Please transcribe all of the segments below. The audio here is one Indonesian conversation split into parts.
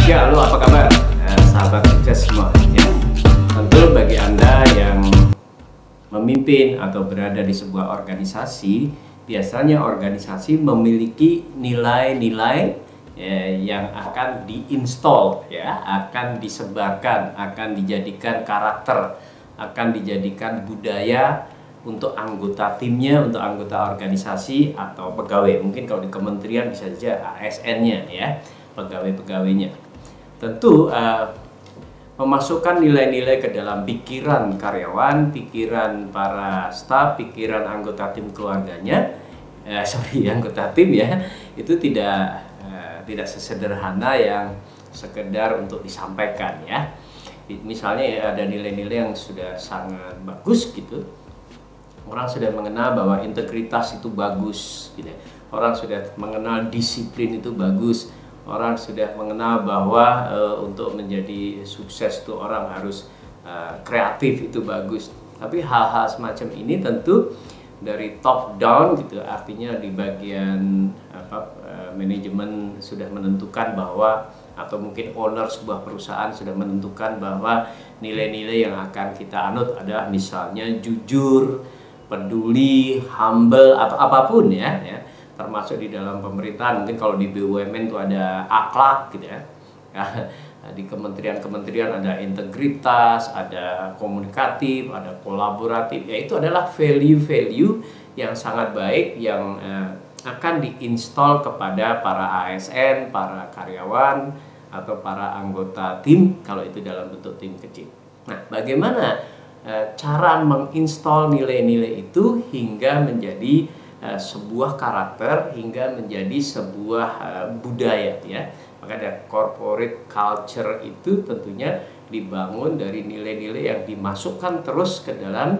Ya, halo, apa kabar? Sahabat sukses semua. Ya. Tentu bagi Anda yang memimpin atau berada di sebuah organisasi, biasanya organisasi memiliki nilai-nilai yang akan diinstal, ya, akan disebarkan, akan dijadikan karakter, akan dijadikan budaya untuk anggota timnya, untuk anggota organisasi atau pegawai. Mungkin kalau di kementerian bisa saja ASN-nya, ya, pegawai-pegawainya. Tentu memasukkan nilai-nilai ke dalam pikiran karyawan, pikiran para staf, pikiran anggota tim keluarganya, anggota tim, ya, itu tidak sesederhana yang sekedar untuk disampaikan, ya. Misalnya ya, ada nilai-nilai yang sudah sangat bagus gitu. Orang sudah mengenal bahwa integritas itu bagus, gitu. Orang sudah mengenal disiplin itu bagus. Orang sudah mengenal bahwa untuk menjadi sukses itu orang harus kreatif, itu bagus. Tapi hal-hal semacam ini tentu dari top down gitu, artinya di bagian manajemen sudah menentukan bahwa, atau mungkin owner sebuah perusahaan sudah menentukan bahwa nilai-nilai yang akan kita anut adalah misalnya jujur, peduli, humble, atau apapun, ya. Termasuk di dalam pemerintahan, mungkin kalau di BUMN itu ada akhlak gitu, ya. Di kementerian-kementerian ada integritas, ada komunikatif, ada kolaboratif. Ya, itu adalah value-value yang sangat baik yang akan diinstal kepada para ASN, para karyawan, atau para anggota tim kalau itu dalam bentuk tim kecil. Nah, bagaimana cara menginstal nilai-nilai itu hingga menjadi sebuah karakter, hingga menjadi sebuah budaya, ya. Maka ada corporate culture itu tentunya dibangun dari nilai-nilai yang dimasukkan terus ke dalam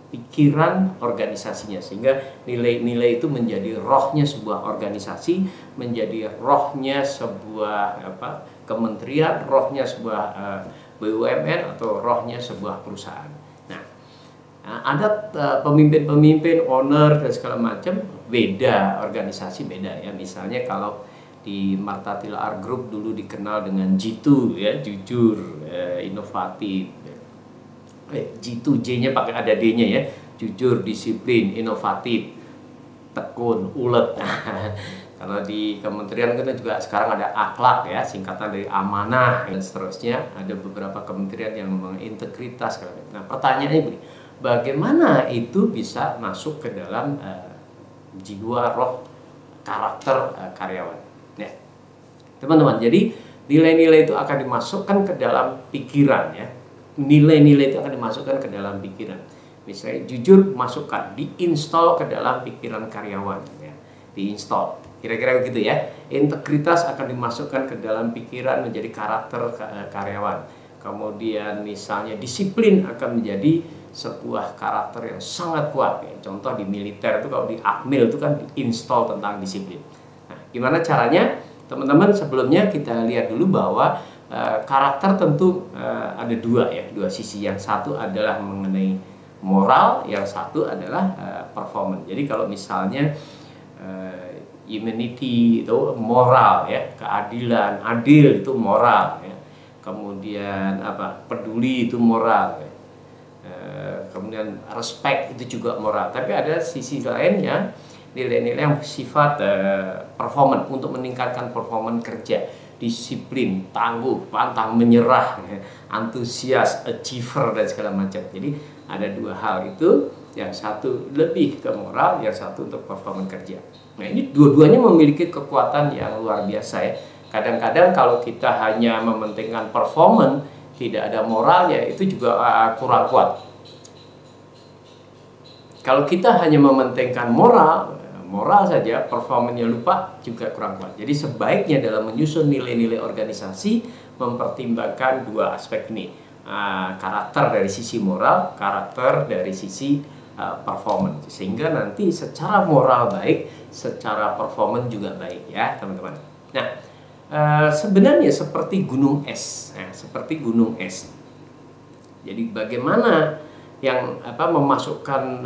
pikiran organisasinya, sehingga nilai-nilai itu menjadi rohnya sebuah organisasi, menjadi rohnya sebuah kementerian, rohnya sebuah BUMN, atau rohnya sebuah perusahaan. Nah, ada pemimpin-pemimpin, owner dan segala macam, beda organisasi, beda, ya. Misalnya kalau di Marta Tilaar Group dulu dikenal dengan Jitu, ya, jujur, inovatif. Jitu, J-nya pakai ada D-nya, ya. Jujur, disiplin, inovatif, tekun, ulet. Kalau di kementerian kita juga sekarang ada akhlak, ya, singkatan dari amanah dan seterusnya. Ada beberapa kementerian yang mengintegritas. Nah, pertanyaannya begini, bagaimana itu bisa masuk ke dalam jiwa, roh, karakter karyawan? Ya, teman-teman, jadi nilai-nilai itu akan dimasukkan ke dalam pikiran, ya. Nilai-nilai itu akan dimasukkan ke dalam pikiran. Misalnya jujur, masukkan, diinstal ke dalam pikiran karyawan, ya. Diinstal. Kira-kira begitu, ya. Integritas akan dimasukkan ke dalam pikiran menjadi karakter karyawan. Kemudian misalnya disiplin akan menjadi sebuah karakter yang sangat kuat, ya. Contoh di militer itu, kalau di Akmil itu kan diinstal tentang disiplin. Nah, gimana caranya? Teman-teman, sebelumnya kita lihat dulu bahwa karakter tentu ada dua, ya, dua sisi. Yang satu adalah mengenai moral, yang satu adalah performance. Jadi kalau misalnya humanity itu moral, ya, keadilan, adil itu moral, ya. Kemudian peduli itu moral, ya. Kemudian respect itu juga moral. Tapi ada sisi lain, ya, nilai-nilai yang sifat performance, untuk meningkatkan performance kerja, disiplin, tangguh, pantang menyerah, ya, antusias, achiever, dan segala macam. Jadi ada dua hal itu, yang satu lebih ke moral, yang satu untuk performance kerja. Nah, ini dua-duanya memiliki kekuatan yang luar biasa, ya. Kadang-kadang kalau kita hanya mementingkan performance, tidak ada moralnya, itu juga kurang kuat. Kalau kita hanya mementingkan moral saja, performanya lupa, juga kurang kuat. Jadi sebaiknya dalam menyusun nilai-nilai organisasi mempertimbangkan dua aspek ini. Karakter dari sisi moral, karakter dari sisi performance. Sehingga nanti secara moral baik, secara performance juga baik, ya, teman-teman. Nah, sebenarnya seperti gunung es. Seperti gunung es. Jadi bagaimana yang memasukkan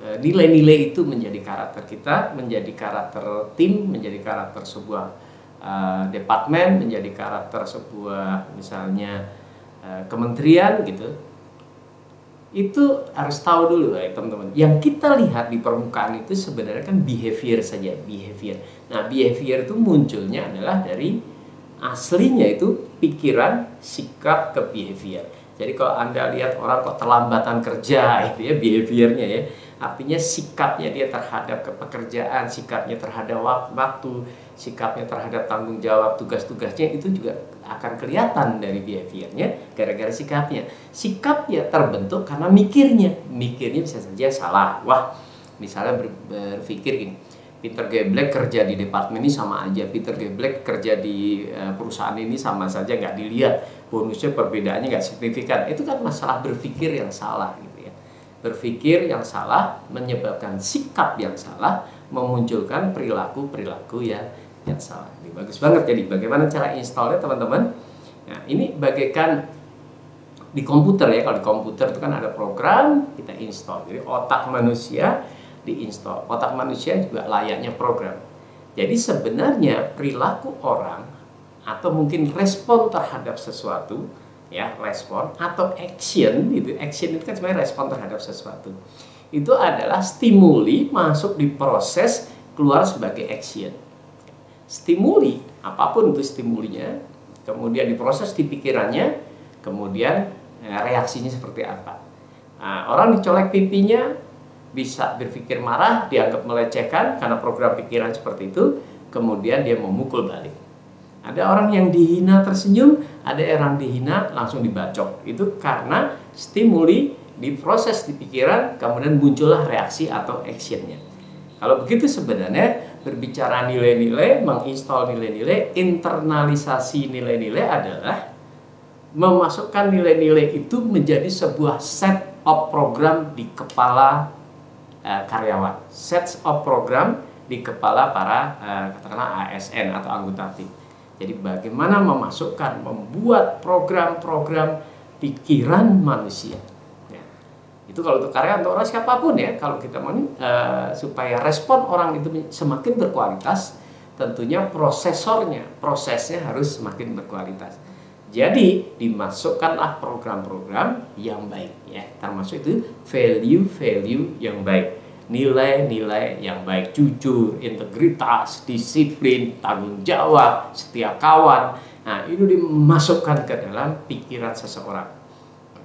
nilai-nilai itu menjadi karakter kita, menjadi karakter tim, menjadi karakter sebuah departemen, menjadi karakter sebuah misalnya kementerian gitu, itu harus tahu dulu ya teman-teman. Yang kita lihat di permukaan itu sebenarnya kan behavior saja, behavior. Nah, behavior itu munculnya adalah dari aslinya itu pikiran, sikap, ke behavior. Jadi kalau Anda lihat orang kok terlambatan kerja itu ya behaviornya ya. Artinya sikapnya dia terhadap pekerjaan, sikapnya terhadap waktu, sikapnya terhadap tanggung jawab tugas-tugasnya itu juga akan kelihatan dari behaviornya gara-gara sikapnya. Sikapnya terbentuk karena mikirnya bisa saja salah. Wah, misalnya berpikir gini, Peter Geblek kerja di departemen ini sama aja, Peter Geblek kerja di perusahaan ini sama saja, nggak dilihat bonusnya, perbedaannya nggak signifikan. Itu kan masalah berpikir yang salah gitu ya. Berpikir yang salah menyebabkan sikap yang salah, memunculkan perilaku yang salah. Ini bagus banget. Jadi bagaimana cara installnya teman-teman? Nah, ini bagaikan di komputer ya. Kalau di komputer itu kan ada program, kita install. Jadi otak manusia diinstal. Otak manusia juga layaknya program. Jadi sebenarnya perilaku orang atau mungkin respon terhadap sesuatu ya, respon atau action itu kan sebenarnya respon terhadap sesuatu. Itu adalah stimuli masuk di proses keluar sebagai action. Stimuli, apapun itu stimulinya, kemudian diproses di pikirannya, kemudian reaksinya seperti apa. Nah, orang dicolek pipinya bisa berpikir marah, dianggap melecehkan karena program pikiran seperti itu, kemudian dia memukul balik. Ada orang yang dihina tersenyum, ada orang dihina langsung dibacok. Itu karena stimuli diproses di pikiran, kemudian muncullah reaksi atau actionnya. Kalau begitu sebenarnya berbicara nilai-nilai, menginstal nilai-nilai, internalisasi nilai-nilai adalah memasukkan nilai-nilai itu menjadi sebuah set of program di kepala karyawan, sets of program di kepala para katakanlah ASN atau anggota tim. Jadi bagaimana membuat program-program pikiran manusia. Ya. Itu kalau untuk karyawan, untuk orang siapapun ya, kalau kita mau supaya respon orang itu semakin berkualitas, tentunya prosesnya harus semakin berkualitas. Jadi dimasukkanlah program-program yang baik ya, termasuk itu value yang baik, nilai-nilai yang baik, jujur, integritas, disiplin, tanggung jawab, setia kawan. Nah, itu dimasukkan ke dalam pikiran seseorang.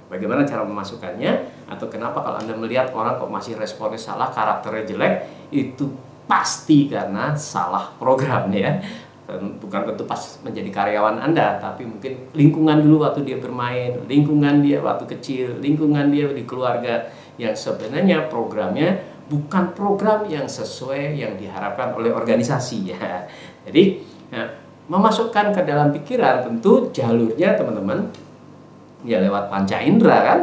Bagaimana cara memasukkannya? Atau kenapa kalau Anda melihat orang kok masih responnya salah, karakternya jelek, itu pasti karena salah program ya. Bukan tentu pas menjadi karyawan Anda, tapi mungkin lingkungan dulu waktu dia bermain, lingkungan dia waktu kecil, lingkungan dia di keluarga, yang sebenarnya programnya bukan program yang sesuai yang diharapkan oleh organisasi ya. Jadi memasukkan ke dalam pikiran tentu jalurnya teman-teman ya lewat panca indera kan,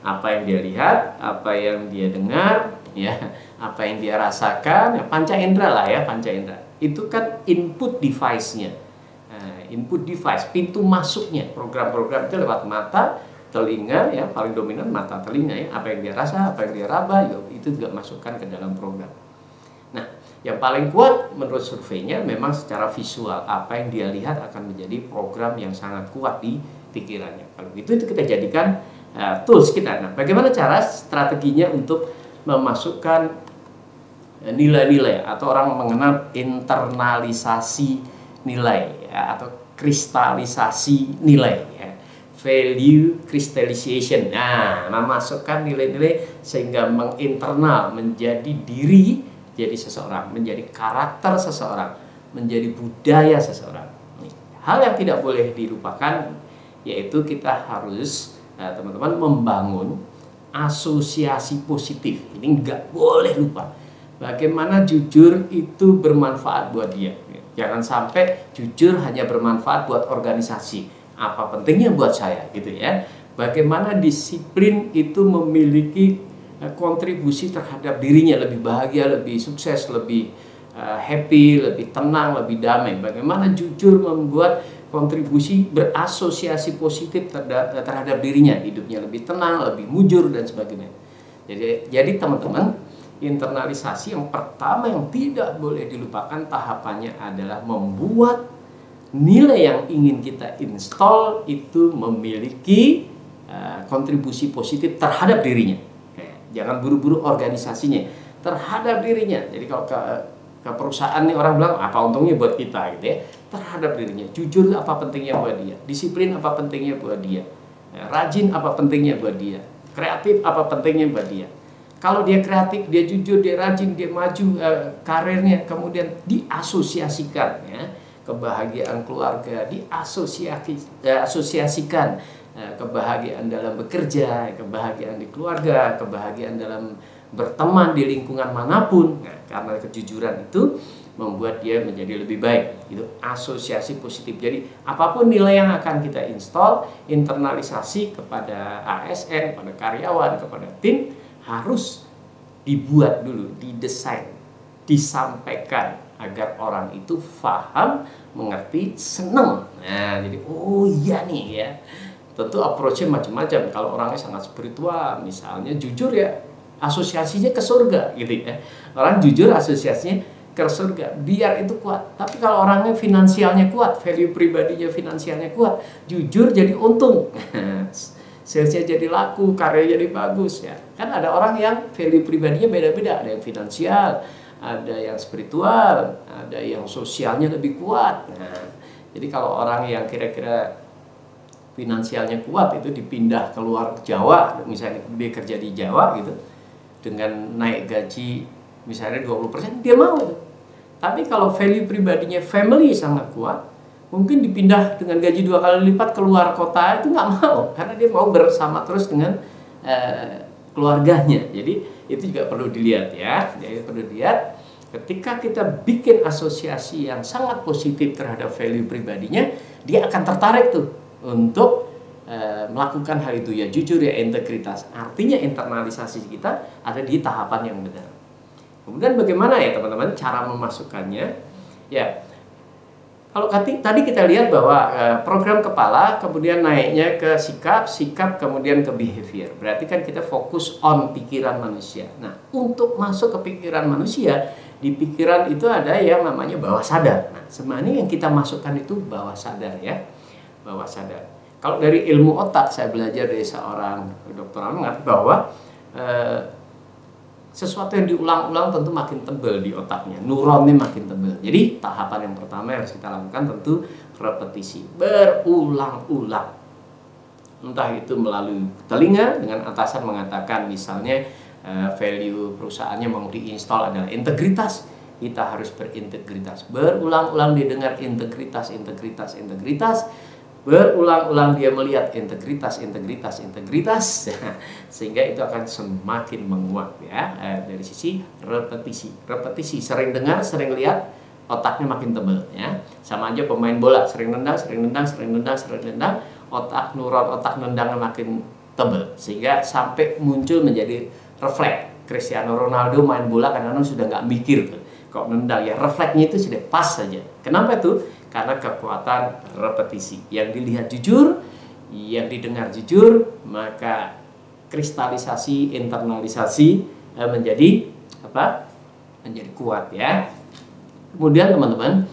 apa yang dia lihat, apa yang dia dengar ya, apa yang dia rasakan ya, panca indera lah ya, panca indera. Itu kan input device-nya. Input device, pintu masuknya program-program itu lewat mata, telinga ya, paling dominan mata telinga ya, apa yang dia rasa, apa yang dia raba itu juga masukkan ke dalam program. Nah, yang paling kuat menurut surveinya memang secara visual, apa yang dia lihat akan menjadi program yang sangat kuat di pikirannya. Kalau gitu itu kita jadikan tools kita. Nah, bagaimana cara strateginya untuk memasukkan nilai-nilai atau orang mengenal internalisasi nilai ya, atau kristalisasi nilai ya. Value crystallization. Nah, memasukkan nilai-nilai sehingga menginternal menjadi diri jadi seseorang, menjadi karakter seseorang, menjadi budaya seseorang. Hal yang tidak boleh dilupakan yaitu kita harus teman-teman membangun asosiasi positif. Ini nggak boleh lupa. Bagaimana jujur itu bermanfaat buat dia. Jangan sampai jujur hanya bermanfaat buat organisasi. Apa pentingnya buat saya gitu ya. Bagaimana disiplin itu memiliki kontribusi terhadap dirinya, lebih bahagia, lebih sukses, lebih happy, lebih tenang, lebih damai. Bagaimana jujur membuat kontribusi berasosiasi positif terhadap dirinya, hidupnya lebih tenang, lebih mujur dan sebagainya. Jadi teman-teman, internalisasi yang pertama yang tidak boleh dilupakan tahapannya adalah membuat nilai yang ingin kita install itu memiliki kontribusi positif terhadap dirinya. Jangan buru-buru organisasinya, terhadap dirinya. Jadi kalau ke perusahaan nih orang bilang apa untungnya buat kita gitu ya, terhadap dirinya. Jujur apa pentingnya buat dia, disiplin apa pentingnya buat dia, rajin apa pentingnya buat dia, kreatif apa pentingnya buat dia. Kalau dia kreatif, dia jujur, dia rajin, dia maju karirnya, kemudian diasosiasikan ya, kebahagiaan keluarga, diasosiasikan kebahagiaan dalam bekerja, kebahagiaan di keluarga, kebahagiaan dalam berteman di lingkungan manapun. Nah, karena kejujuran itu membuat dia menjadi lebih baik. Itu asosiasi positif. Jadi apapun nilai yang akan kita install, internalisasi kepada ASN, kepada karyawan, kepada tim, harus dibuat dulu, didesain, disampaikan agar orang itu paham, mengerti, senang. Nah, jadi oh iya nih ya. Tentu approach-nya macam-macam. Kalau orangnya sangat spiritual, misalnya jujur ya, asosiasinya ke surga gitu ya. Orang jujur asosiasinya ke surga, biar itu kuat. Tapi kalau orangnya finansialnya kuat, value pribadinya finansialnya kuat, jujur jadi untung. Salesnya jadi laku, karya jadi bagus ya. Kan ada orang yang value pribadinya beda-beda, ada yang finansial, ada yang spiritual, ada yang sosialnya lebih kuat. Nah, jadi kalau orang yang kira-kira finansialnya kuat itu dipindah keluar Jawa, misalnya dia kerja di Jawa gitu, dengan naik gaji misalnya 20%, dia mau. Tapi kalau value pribadinya family sangat kuat, mungkin dipindah dengan gaji 2 kali lipat keluar kota itu nggak mau, karena dia mau bersama terus dengan keluarganya. Jadi itu juga perlu dilihat ya. Jadi perlu dilihat ketika kita bikin asosiasi yang sangat positif terhadap value pribadinya, dia akan tertarik tuh untuk melakukan hal itu ya, jujur ya, integritas. Artinya internalisasi kita ada di tahapan yang benar. Kemudian bagaimana ya teman-teman cara memasukkannya? Ya, kalau tadi kita lihat bahwa program kepala kemudian naiknya ke sikap, kemudian ke behavior. Berarti kan kita fokus on pikiran manusia. Nah, untuk masuk ke pikiran manusia, di pikiran itu ada yang namanya bawah sadar. Nah, sebenarnya yang kita masukkan itu bawah sadar ya. Bawah sadar. Kalau dari ilmu otak, saya belajar dari seorang dokter mengatakan bahwa sesuatu yang diulang-ulang tentu makin tebal di otaknya, neuronnya makin tebal. Jadi tahapan yang pertama yang harus kita lakukan tentu repetisi, berulang-ulang. Entah itu melalui telinga dengan atasan mengatakan misalnya value perusahaannya mau diinstal adalah integritas, kita harus berintegritas. Berulang-ulang didengar integritas. Berulang-ulang dia melihat integritas, sehingga itu akan semakin menguat ya. Dari sisi repetisi, sering dengar, sering lihat, otaknya makin tebal ya. Sama aja pemain bola, sering nendang, neuron otak nendangnya makin tebal, sehingga sampai muncul menjadi refleks. Cristiano Ronaldo main bola kadang-kadang sudah nggak mikir tuh, kok nendang ya, refleksnya itu sudah pas saja. Kenapa itu? Karena kekuatan repetisi. Yang dilihat jujur, yang didengar jujur, maka kristalisasi, internalisasi menjadi apa? Menjadi kuat ya. Kemudian teman-teman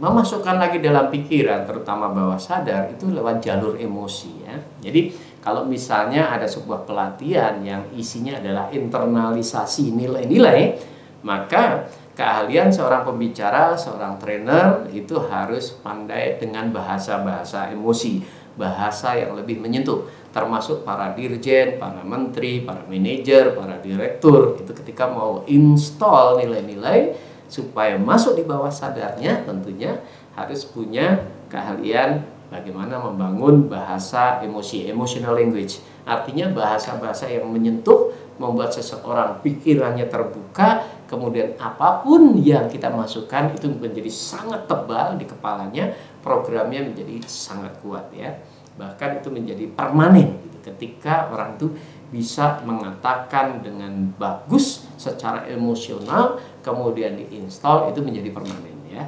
memasukkan lagi dalam pikiran, terutama bawah sadar, itu lewat jalur emosi ya. Jadi kalau misalnya ada sebuah pelatihan yang isinya adalah internalisasi nilai-nilai, maka keahlian seorang pembicara, seorang trainer itu harus pandai dengan bahasa-bahasa emosi, bahasa yang lebih menyentuh, termasuk para dirjen, para menteri, para manajer, para direktur. Itu ketika mau install nilai-nilai supaya masuk di bawah sadarnya, tentunya harus punya keahlian bagaimana membangun bahasa emosi, emotional language. Artinya bahasa-bahasa yang menyentuh, membuat seseorang pikirannya terbuka, kemudian apapun yang kita masukkan itu menjadi sangat tebal di kepalanya, programnya menjadi sangat kuat ya. Bahkan itu menjadi permanen gitu. Ketika orang itu bisa mengatakan dengan bagus secara emosional, kemudian diinstal, itu menjadi permanen ya.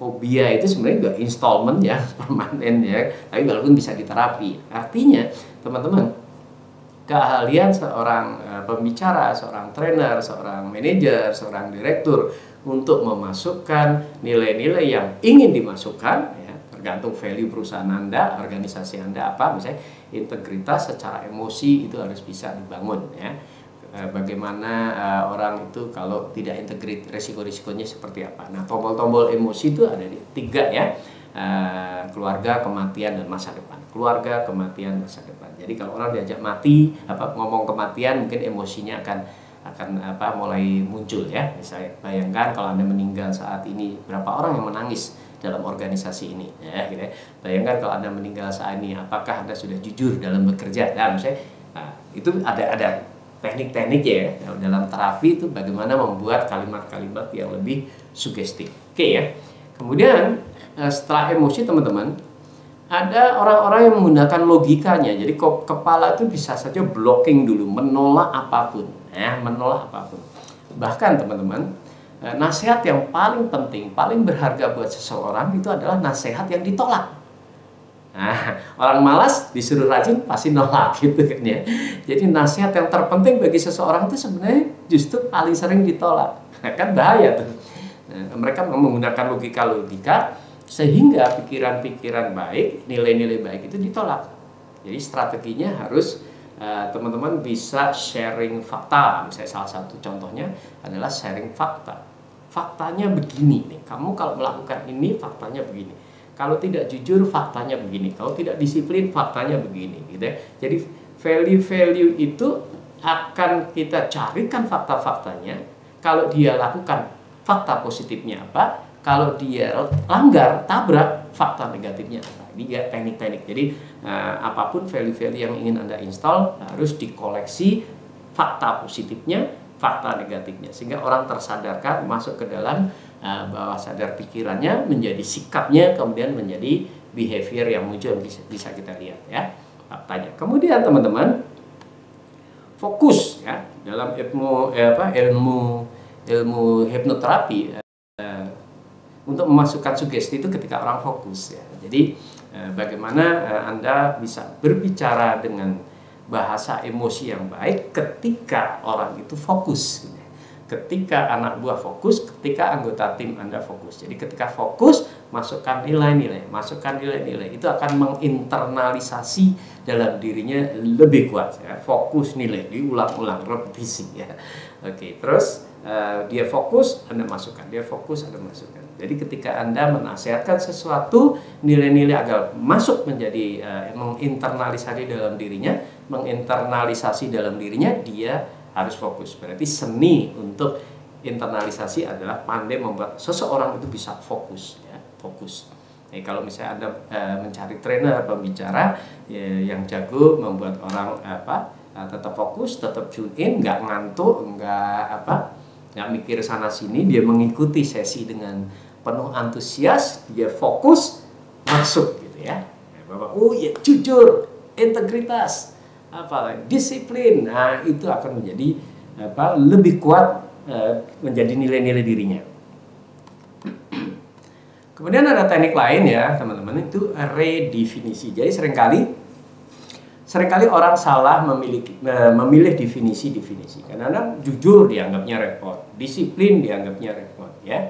Fobia itu sebenarnya juga installment ya, permanen ya, tapi walaupun bisa diterapi. Artinya teman-teman, keahlian seorang pembicara, seorang trainer, seorang manajer, seorang direktur untuk memasukkan nilai-nilai yang ingin dimasukkan, ya, tergantung value perusahaan Anda, organisasi Anda apa, misalnya integritas secara emosi itu harus bisa dibangun, ya. Bagaimana orang itu kalau tidak integrit, resiko-risikonya seperti apa. Nah, tombol-tombol emosi itu ada di 3, ya. Keluarga, kematian, dan masa depan. Keluarga, kematian, masa depan. Jadi kalau orang diajak mati, ngomong kematian, mungkin emosinya akan mulai muncul, ya. Misalnya bayangkan kalau Anda meninggal saat ini, berapa orang yang menangis dalam organisasi ini, ya, gitu ya. Bayangkan kalau Anda meninggal saat ini, apakah Anda sudah jujur dalam bekerja? Nah, misalnya, itu ada teknik-teknik, ya, dalam terapi itu bagaimana membuat kalimat-kalimat yang lebih sugestif. Oke, ya. Kemudian setelah emosi, teman-teman, ada orang-orang yang menggunakan logikanya. Jadi kepala itu bisa saja blocking dulu, menolak apapun, ya, menolak apapun. Bahkan, teman-teman, nasihat yang paling penting, paling berharga buat seseorang itu adalah nasihat yang ditolak. Nah, orang malas disuruh rajin pasti nolak, gitu kan, ya. Jadi nasihat yang terpenting bagi seseorang itu sebenarnya justru paling sering ditolak. Kan bahaya tuh. Nah, mereka menggunakan logika-logika sehingga pikiran-pikiran baik, nilai-nilai baik itu ditolak. Jadi strateginya harus teman-teman bisa sharing fakta. Misalnya salah satu contohnya adalah sharing fakta. Faktanya begini nih, kamu kalau melakukan ini faktanya begini. Kalau tidak jujur faktanya begini. Kalau tidak disiplin faktanya begini, gitu ya. Jadi value-value itu akan kita carikan fakta-faktanya. Kalau dia lakukan, fakta positifnya apa? Kalau dia langgar, tabrak, fakta negatifnya apa? Ini ya teknik-teknik. Jadi apapun value-value yang ingin Anda install harus dikoleksi fakta positifnya, fakta negatifnya, sehingga orang tersadarkan masuk ke dalam bawah sadar pikirannya, menjadi sikapnya, kemudian menjadi behavior yang muncul bisa kita lihat, ya, faktanya. Kemudian, teman-teman, fokus, ya, dalam ilmu hipnoterapi. Untuk memasukkan sugesti itu ketika orang fokus, ya. Jadi bagaimana Anda bisa berbicara dengan bahasa emosi yang baik ketika orang itu fokus, gitu. Ketika anak buah fokus, ketika anggota tim Anda fokus. Jadi ketika fokus, masukkan nilai-nilai, itu akan menginternalisasi dalam dirinya lebih kuat, ya. Fokus, nilai, diulang-ulang, repetisi, ya. Oke, terus dia fokus, Anda masukkan, dia fokus, Anda masukkan. Jadi ketika Anda menasihatkan sesuatu, nilai-nilai agar masuk menjadi menginternalisasi dalam dirinya, dia harus fokus. Berarti seni untuk internalisasi adalah pandai membuat seseorang itu bisa fokus, ya, fokus. Nah, kalau misalnya Anda mencari trainer, pembicara yang jago membuat orang tetap fokus, tetap tune in, nggak ngantuk, nggak mikir sana sini, dia mengikuti sesi dengan penuh antusias, dia fokus, masuk, gitu ya. Bahwa ya, jujur, integritas, disiplin. Nah, itu akan menjadi lebih kuat, menjadi nilai-nilai dirinya. Kemudian ada teknik lain, ya, teman-teman, itu redefinisi. Jadi seringkali orang salah memilih definisi-definisi. Karena jujur dianggapnya repot, disiplin dianggapnya repot, ya.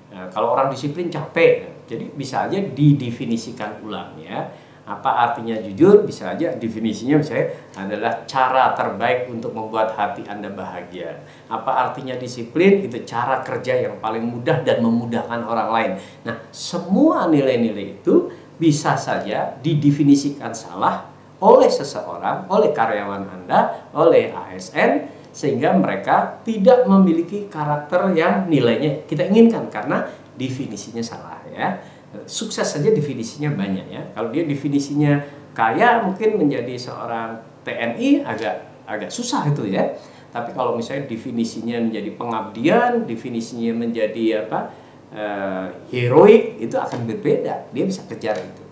Nah, kalau orang disiplin capek, jadi bisa aja didefinisikan ulang, ya. Apa artinya jujur? Bisa aja definisinya misalnya adalah cara terbaik untuk membuat hati Anda bahagia. Apa artinya disiplin? Itu cara kerja yang paling mudah dan memudahkan orang lain. Nah, semua nilai-nilai itu bisa saja didefinisikan salah oleh seseorang, oleh karyawan Anda, oleh ASN, sehingga mereka tidak memiliki karakter yang nilainya kita inginkan karena definisinya salah, ya. Sukses saja definisinya banyak, ya. Kalau dia definisinya kaya, mungkin menjadi seorang TNI agak susah itu, ya. Tapi kalau misalnya definisinya menjadi pengabdian, definisinya menjadi heroik, itu akan berbeda. Dia bisa kejar itu.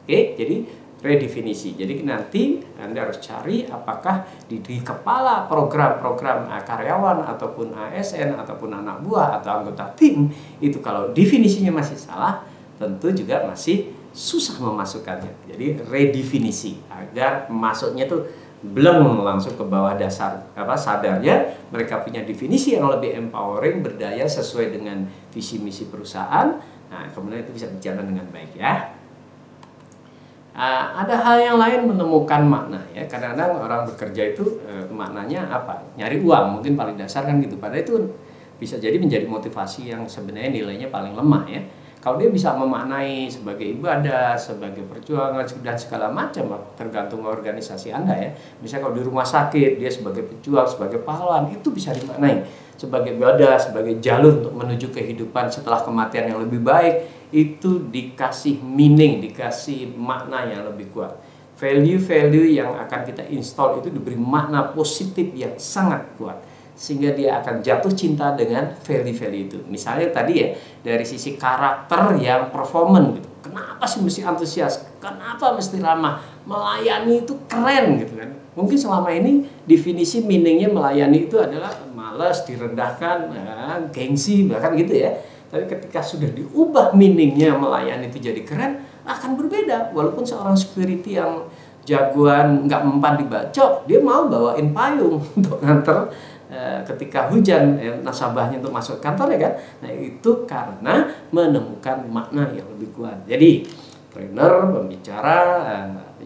Oke, jadi redefinisi. Jadi nanti Anda harus cari apakah di kepala program-program karyawan ataupun ASN ataupun anak buah atau anggota tim itu kalau definisinya masih salah, tentu juga masih susah memasukkannya. Jadi redefinisi agar masuknya tuh belum langsung ke bawah dasar sadarnya mereka punya definisi yang lebih empowering, berdaya sesuai dengan visi misi perusahaan. Nah, kemudian itu bisa berjalan dengan baik ya. Ada hal yang lain menemukan makna ya. Kadang-kadang orang bekerja itu maknanya apa? Nyari uang, mungkin paling dasar kan gitu. Padahal itu bisa jadi menjadi motivasi yang sebenarnya nilainya paling lemah ya. Kalau dia bisa memaknai sebagai ibadah, sebagai perjuangan dan segala macam, tergantung organisasi Anda ya. Misalnya kalau di rumah sakit dia sebagai pejuang, sebagai pahlawan, itu bisa dimaknai sebagai ibadah, sebagai jalur untuk menuju kehidupan setelah kematian yang lebih baik. Itu dikasih meaning, dikasih makna yang lebih kuat. Value-value yang akan kita install itu diberi makna positif yang sangat kuat, sehingga dia akan jatuh cinta dengan value-value itu. Misalnya tadi ya, dari sisi karakter yang performance gitu. Kenapa sih mesti antusias? Kenapa mesti ramah? Melayani itu keren gitu kan. Mungkin selama ini definisi meaningnya melayani itu adalah malas, direndahkan, gengsi, bahkan gitu ya. Tapi ketika sudah diubah meaningnya melayani itu jadi keren, akan berbeda. Walaupun seorang security yang jagoan nggak mempan dibacok, dia mau bawain payung untuk nganter ketika hujan nasabahnya untuk masuk kantor ya kan. Nah itu karena menemukan makna yang lebih kuat. Jadi trainer, pembicara,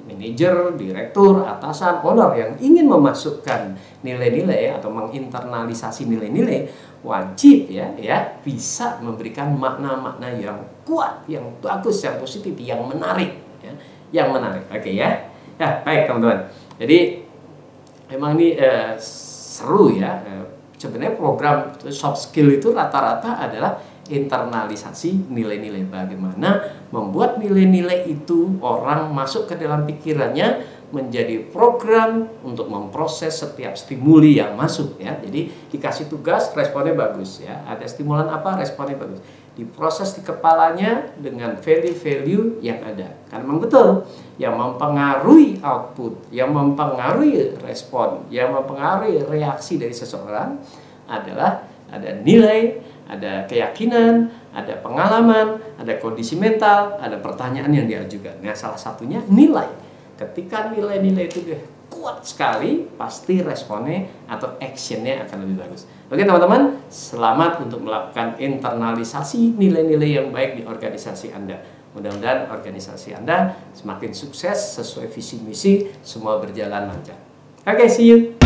manajer, direktur, atasan, owner yang ingin memasukkan nilai-nilai atau menginternalisasi nilai-nilai wajib ya bisa memberikan makna-makna yang kuat, yang bagus, yang positif, yang menarik ya, yang menarik. Oke ya. Ya, baik teman-teman. Jadi memang ini seru ya. Sebenarnya program soft skill itu rata-rata adalah internalisasi nilai-nilai. Bagaimana membuat nilai-nilai itu orang masuk ke dalam pikirannya menjadi program untuk memproses setiap stimuli yang masuk ya. Jadi dikasih tugas, responnya bagus ya. Ada stimulan apa, responnya bagus. Diproses di kepalanya dengan value-value yang ada. Karena memang betul, yang mempengaruhi output, yang mempengaruhi respon, yang mempengaruhi reaksi dari seseorang adalah ada nilai, ada keyakinan, ada pengalaman, ada kondisi mental, ada pertanyaan yang diajukan. Nah, salah satunya nilai. Ketika nilai-nilai itu kuat sekali, pasti responnya atau actionnya akan lebih bagus. Oke teman-teman, selamat untuk melakukan internalisasi nilai-nilai yang baik di organisasi Anda. Mudah-mudahan organisasi Anda semakin sukses sesuai visi misi, semua berjalan lancar. Oke, see you.